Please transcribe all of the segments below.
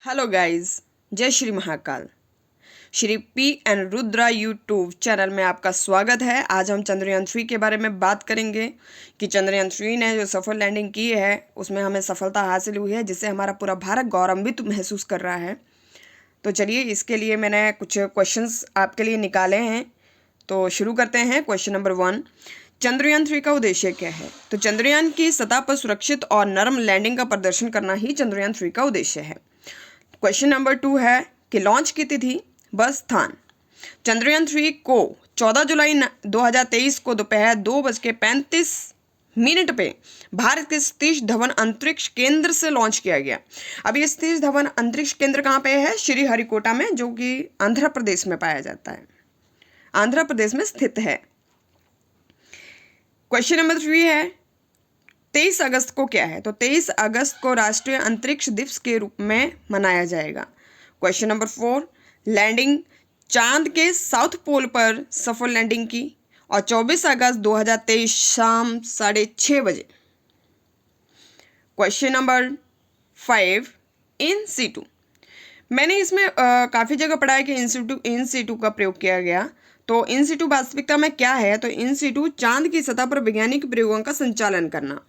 Hello guys, जय Shri Mahakal. Shri P N Rudra YouTube channel में आपका स्वागत है। आज हम चंद्रयान 3 के बारे में बात करेंगे कि चंद्रयान 3 ने जो सफल लैंडिंग की है उसमें हमें सफलता हासिल हुई है, जिससे हमारा पूरा भारत गौरवान्वित महसूस कर रहा है। तो चलिए, इसके लिए मैंने कुछ क्वेश्चंस आपके लिए निकाले हैं। तो शुरू करते हैं। क्वेश्चन नंबर 1, चंद्रयान 3 का उद्देश्य क्या है? तो चंद्रयान की सतह पर सुरक्षित और नरम लैंडिंग का प्रदर्शन करना ही चंद्रयान 3 का उद्देश्य है। क्वेश्चन नंबर 2 है कि लॉन्च की तिथि व स्थान। चंद्रयान 3 को 14 जुलाई 2023 को दोपहर 2:35 पे भारत के सतीश धवन अंतरिक्ष केंद्र से लॉन्च किया गया। अब ये सतीश धवन अंतरिक्ष केंद्र कहाँ पे है? श्री हरिकोटा में, जो कि आंध्र प्रदेश में पाया जाता है, आंध्र प्रदेश में स्थित है। क्वेश्चन नंबर 3 है 23 अगस्त को क्या है? तो 23 अगस्त को राष्ट्रीय अंतरिक्ष दिवस के रूप में मनाया जाएगा। Question number 4, landing. चांद के साउथ पोल पर सफल लैंडिंग की और 24 अगस्त 2023 शाम 6:30 बजे। Question number 5, in situ. मैंने इसमें काफ़ी जगह पढ़ा है कि इन सीटू का प्रयोग किया गया। तो इन सीटू वास्तविकता में क्या है? तो इन सीटू चांद की सतह पर वैज्ञानिक प्रयोगों का संचालन करना।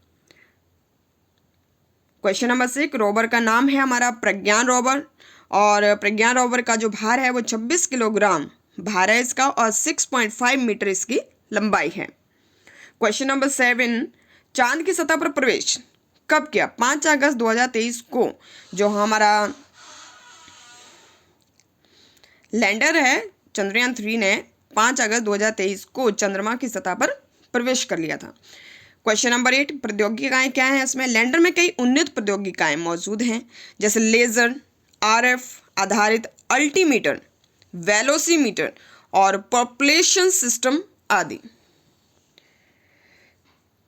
क्वेश्चन नंबर 6, रोवर का नाम है हमारा प्रज्ञान रोवर, और प्रज्ञान रोवर का जो भार है वो 26 किलोग्राम भार है इसका, और 6.5 मीटर इसकी लंबाई है। क्वेश्चन नंबर 7, चांद की सतह पर प्रवेश कब किया? 5 अगस्त 2023 को जो हमारा लैंडर है चंद्रयान 3 ने 5 अगस्त 2023 को चंद्रमा की सतह पर प्रवेश कर लिया था। क्वेश्चन नंबर 8, प्रौद्योगिकाएं क्या हैं इसमें? लैंडर में कई उन्नत प्रौद्योगिकाएं मौजूद हैं, जैसे लेजर, आरएफ आधारित अल्टीमीटर, वेलोसीमीटर और पॉपुलेशन सिस्टम आदि।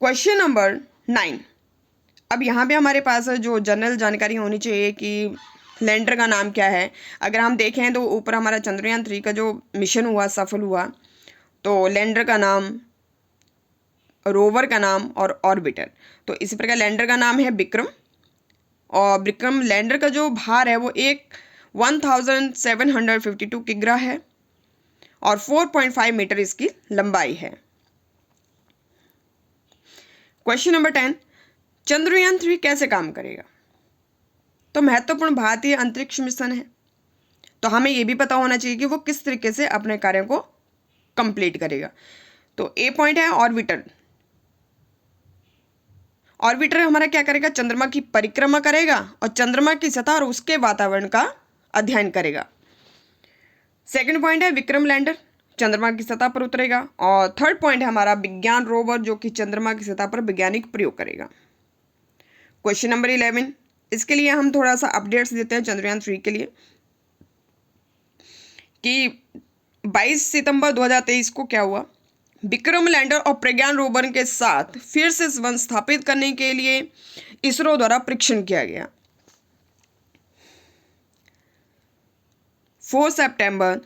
क्वेश्चन नंबर 9, अब यहाँ पे हमारे पास जो जनरल जानकारी होनी चाहिए कि लैंडर का नाम क्या है। अगर हम देखें तो ऊपर हमारा चंद्रयान 3 का जो मिशन हुआ, सफल हुआ, तो लैंडर का नाम, रोवर का नाम और ऑर्बिटर। तो इसी प्रकार लैंडर का नाम है विक्रम, और विक्रम लैंडर का जो भार है वो 1752 किग्रा है और 4.5 मीटर इसकी लंबाई है। क्वेश्चन नंबर 10, चंद्रयान 3 कैसे काम करेगा? तो महत्वपूर्ण भारतीय अंतरिक्ष मिशन है, तो हमें ये भी पता होना चाहिए कि वो किस तरीके से अपने कार्यों को कंप्लीट करेगा। तो ए पॉइंट है ऑर्बिटर। ऑर्बिटर हमारा क्या करेगा? चंद्रमा की परिक्रमा करेगा और चंद्रमा की सतह और उसके वातावरण का अध्ययन करेगा। सेकंड पॉइंट है विक्रम लैंडर, चंद्रमा की सतह पर उतरेगा। और थर्ड पॉइंट है हमारा विज्ञान रोवर, जो कि चंद्रमा की सतह पर वैज्ञानिक प्रयोग करेगा। क्वेश्चन नंबर 11, इसके लिए हम थोड़ा सा अपडेट्स देते हैं चंद्रयान 3 के लिए कि 22 सितंबर 2023 को क्या हुआ? विक्रम लैंडर और प्रज्ञान रोवर के साथ फिर से संबंध स्थापित करने के लिए इसरो द्वारा परीक्षण किया गया। 4 सितंबर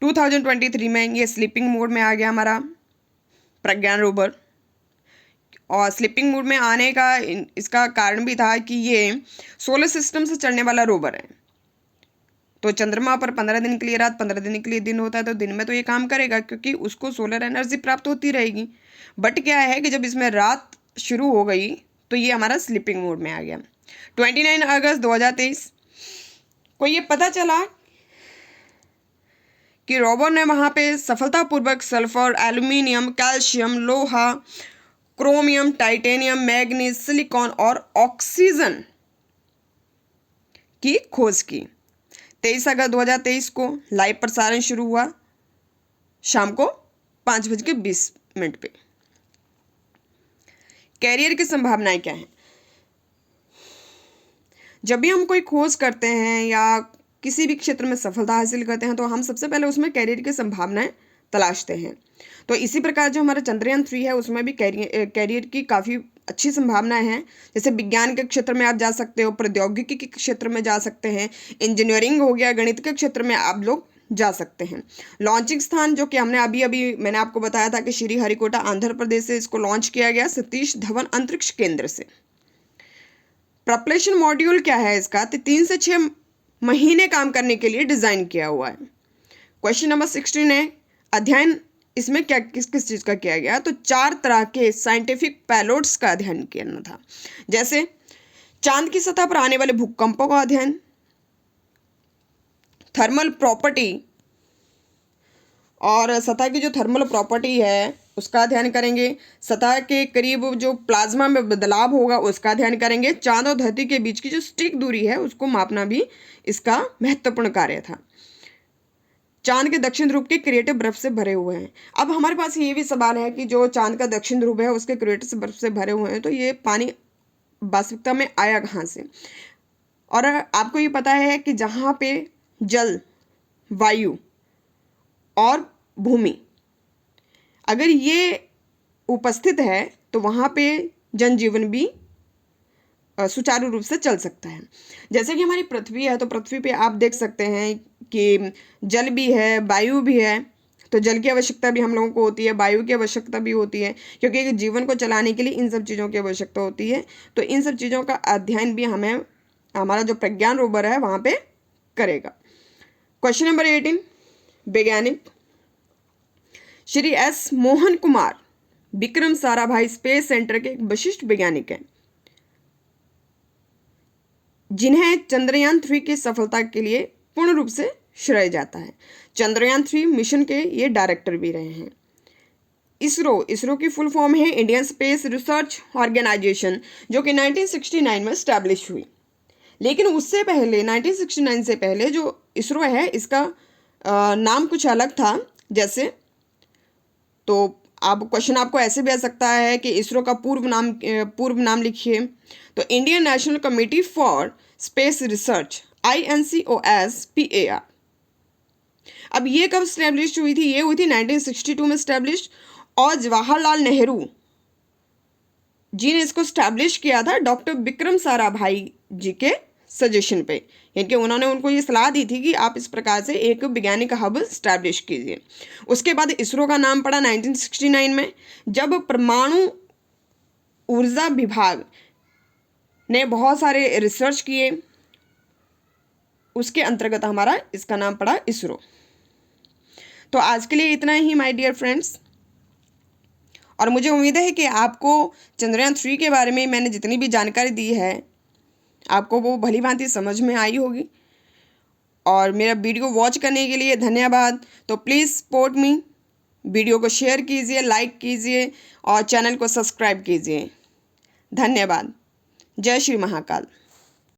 2023 में ये स्लीपिंग मोड में आ गया हमारा प्रज्ञान रोवर, और स्लीपिंग मोड में आने का इसका कारण भी था कि ये सोलर सिस्टम से चलने वाला रोवर है। तो चंद्रमा पर 15 दिन के लिए रात, 15 दिन के लिए दिन होता है, तो दिन में तो ये काम करेगा क्योंकि उसको सोलर एनर्जी प्राप्त होती रहेगी। बट क्या है कि जब इसमें रात शुरू हो गई तो ये हमारा स्लीपिंग मोड में आ गया। 29 अगस्त 2023 को ये पता चला कि रोवर ने वहाँ पे सफलतापूर्वक सल्फर, एल्यूमिनियम, कैल्शियम, लोहा, क्रोमियम, टाइटेनियम, मैग्नीज, सिलिकॉन और ऑक्सीजन की खोज की। 23 अगस्त 2023 को लाइव प्रसारण शुरू हुआ शाम को 5:20 पे। कैरियर की संभावनाएं क्या हैं? जब भी हम कोई खोज करते हैं या किसी भी क्षेत्र में सफलता हासिल करते हैं तो हम सबसे पहले उसमें कैरियर की संभावनाएं तलाशते हैं। तो इसी प्रकार जो हमारा चंद्रयान 3 है उसमें भी कैरियर की काफ़ी अच्छी संभावनाएं हैं। जैसे विज्ञान के क्षेत्र में आप जा सकते हो, प्रौद्योगिकी के क्षेत्र में जा सकते हैं, इंजीनियरिंग हो गया, गणित के क्षेत्र में आप लोग जा सकते हैं। लॉन्चिंग स्थान जो कि हमने अभी मैंने आपको बताया था कि श्री हरिकोटा आंध्र प्रदेश से इसको लॉन्च किया गया, सतीश धवन अंतरिक्ष केंद्र से। प्रपलेशन मॉड्यूल क्या है इसका? तो 3 से 6 महीने काम करने के लिए डिज़ाइन किया हुआ है। क्वेश्चन नंबर 16 है, अध्ययन इसमें क्या किस किस चीज़ का किया गया? तो 4 तरह के साइंटिफिक पेलोड्स का अध्ययन किया था, जैसे चांद की सतह पर आने वाले भूकंपों का अध्ययन, थर्मल प्रॉपर्टी और सतह की जो थर्मल प्रॉपर्टी है उसका अध्ययन करेंगे, सतह के करीब जो प्लाज्मा में बदलाव होगा उसका अध्ययन करेंगे, चांद और धरती के बीच की जो सटीक दूरी है उसको मापना भी इसका महत्वपूर्ण कार्य था। चांद के दक्षिण ध्रुव के क्रिएटिव बर्फ से भरे हुए हैं। अब हमारे पास ये भी सवाल है कि जो चांद का दक्षिण ध्रुव है उसके क्रिएटिव बर्फ से भरे हुए हैं, तो ये पानी वास्तविकता में आया कहाँ से? और आपको ये पता है कि जहाँ पे जल, वायु और भूमि अगर ये उपस्थित है तो वहाँ पे जनजीवन भी सुचारू रूप से चल सकता है। जैसे कि हमारी पृथ्वी है, तो पृथ्वी पे आप देख सकते हैं कि जल भी है, वायु भी है, तो जल की आवश्यकता भी हम लोगों को होती है, वायु की आवश्यकता भी होती है, क्योंकि जीवन को चलाने के लिए इन सब चीज़ों की आवश्यकता होती है। तो इन सब चीज़ों का अध्ययन भी हमें हमारा जो प्रज्ञान रोवर है वहाँ पे करेगा। क्वेश्चन नंबर 18, वैज्ञानिक Shri S Mohan Kumar Vikram Sarabhai space centre के एक विशिष्ट वैज्ञानिक हैं, जिन्हें चंद्रयान 3 की सफलता के लिए पूर्ण रूप से श्रेय जाता है। चंद्रयान 3 मिशन के ये डायरेक्टर भी रहे हैं। इसरो की फुल फॉर्म है इंडियन स्पेस रिसर्च ऑर्गेनाइजेशन, जो कि 1969 में स्टैब्लिश हुई। लेकिन उससे पहले 1969 से पहले जो इसरो है इसका नाम कुछ अलग था। जैसे तो आप क्वेश्चन आपको ऐसे भी आ सकता है कि इसरो का पूर्व नाम लिखिए, तो Indian national committee for space research, INCOSPAR। अब ये कब स्टैब्लिश हुई थी? ये हुई थी 1962 में स्टैब्लिश, और जवाहरलाल नेहरू जी ने इसको स्टैब्लिश किया था डॉक्टर विक्रम साराभाई जी के सजेशन पे, यानी उन्होंने उनको ये सलाह दी थी कि आप इस प्रकार से एक वैज्ञानिक हब स्टैब्लिश कीजिए। उसके बाद इसरो का नाम पड़ा 1969 में, जब परमाणु ऊर्जा विभाग ने बहुत सारे रिसर्च किए, उसके अंतर्गत हमारा इसका नाम पड़ा इसरो। तो आज के लिए इतना ही माय डियर फ्रेंड्स, और मुझे उम्मीद है कि आपको चंद्रयान 3 के बारे में मैंने जितनी भी जानकारी दी है आपको वो भली भांति समझ में आई होगी। और मेरा वीडियो वॉच करने के लिए धन्यवाद। तो प्लीज़ सपोर्ट मी, वीडियो को शेयर कीजिए, लाइक कीजिए और चैनल को सब्सक्राइब कीजिए। धन्यवाद। जय श्री महाकाल।